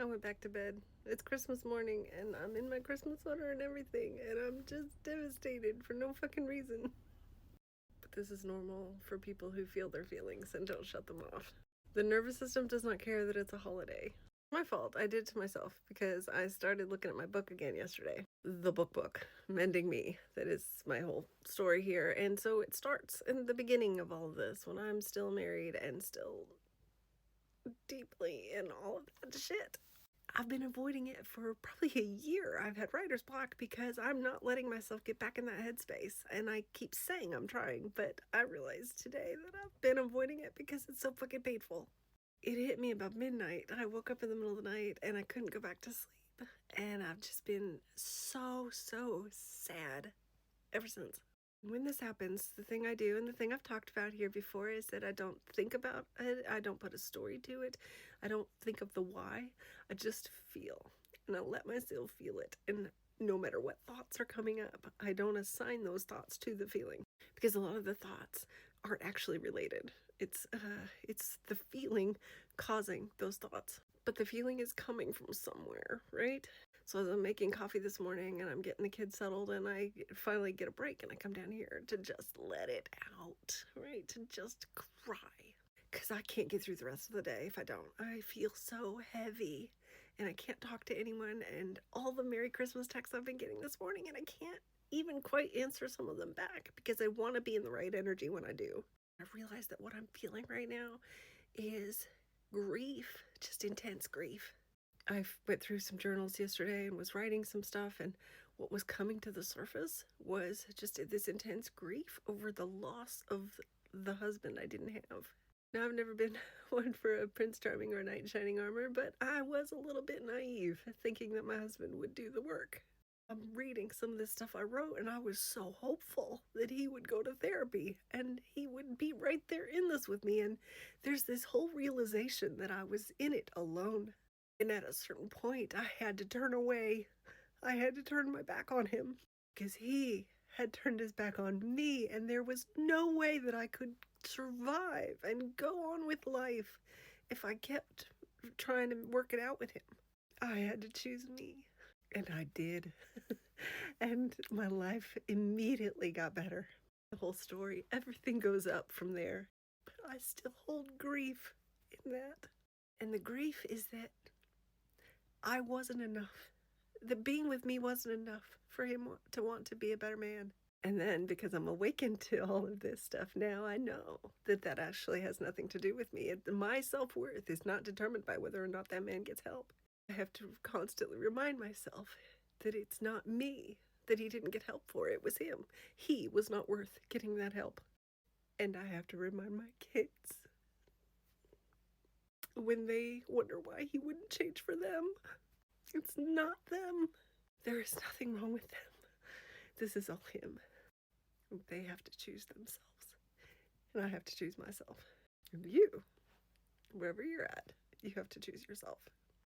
I went back to bed. It's Christmas morning and I'm in my Christmas sweater and everything, and I'm just devastated for no fucking reason. But this is normal for people who feel their feelings and don't shut them off. The nervous system does not care that it's a holiday. My fault. I did it to myself because I started looking at my book again yesterday. The book, Mending Me. That is my whole story here. And so it starts in the beginning of all of this when I'm still married and still deeply in all of that shit. I've been avoiding it for probably a year. I've had writer's block because I'm not letting myself get back in that headspace. And I keep saying I'm trying, but I realized today that I've been avoiding it because it's so fucking painful. It hit me about midnight. I woke up in the middle of the night and I couldn't go back to sleep. And I've just been so sad ever since. When this happens, the thing I do and the thing I've talked about here before is that I don't think about it. I don't put a story to it. I don't think of the why. I just feel. And I let myself feel it. And no matter what thoughts are coming up, I don't assign those thoughts to the feeling. Because a lot of the thoughts aren't actually related. It's the feeling causing those thoughts. But the feeling is coming from somewhere, right? So as I'm making coffee this morning and I'm getting the kids settled and I finally get a break and I come down here to just let it out, right? To just cry. Because I can't get through the rest of the day if I don't. I feel so heavy and I can't talk to anyone, and all the Merry Christmas texts I've been getting this morning, and I can't even quite answer some of them back because I want to be in the right energy when I do. I realize that what I'm feeling right now is grief, just intense grief. I went through some journals yesterday and was writing some stuff, and what was coming to the surface was just this intense grief over the loss of the husband I didn't have. Now, I've never been one for a Prince Charming or a knight in shining armor, but I was a little bit naive, thinking that my husband would do the work. I'm reading some of this stuff I wrote, and I was so hopeful that he would go to therapy and he would be right there in this with me. And there's this whole realization that I was in it alone. And at a certain point, I had to turn away. I had to turn my back on him because he had turned his back on me, and there was no way that I could survive and go on with life if I kept trying to work it out with him. I had to choose me, and I did. And my life immediately got better. The whole story, everything goes up from there. But I still hold grief in that. And the grief is that I wasn't enough. The being with me wasn't enough for him to want to be a better man. And then, because I'm awakened to all of this stuff now, I know that that actually has nothing to do with me. My self-worth is not determined by whether or not that man gets help. I have to constantly remind myself that it's not me that he didn't get help for. It was him. He was not worth getting that help. And I have to remind my kids when they wonder why he wouldn't change for them. It's not them. There is nothing wrong with them. This is all him. They have to choose themselves. And I have to choose myself. And you, wherever you're at, you have to choose yourself.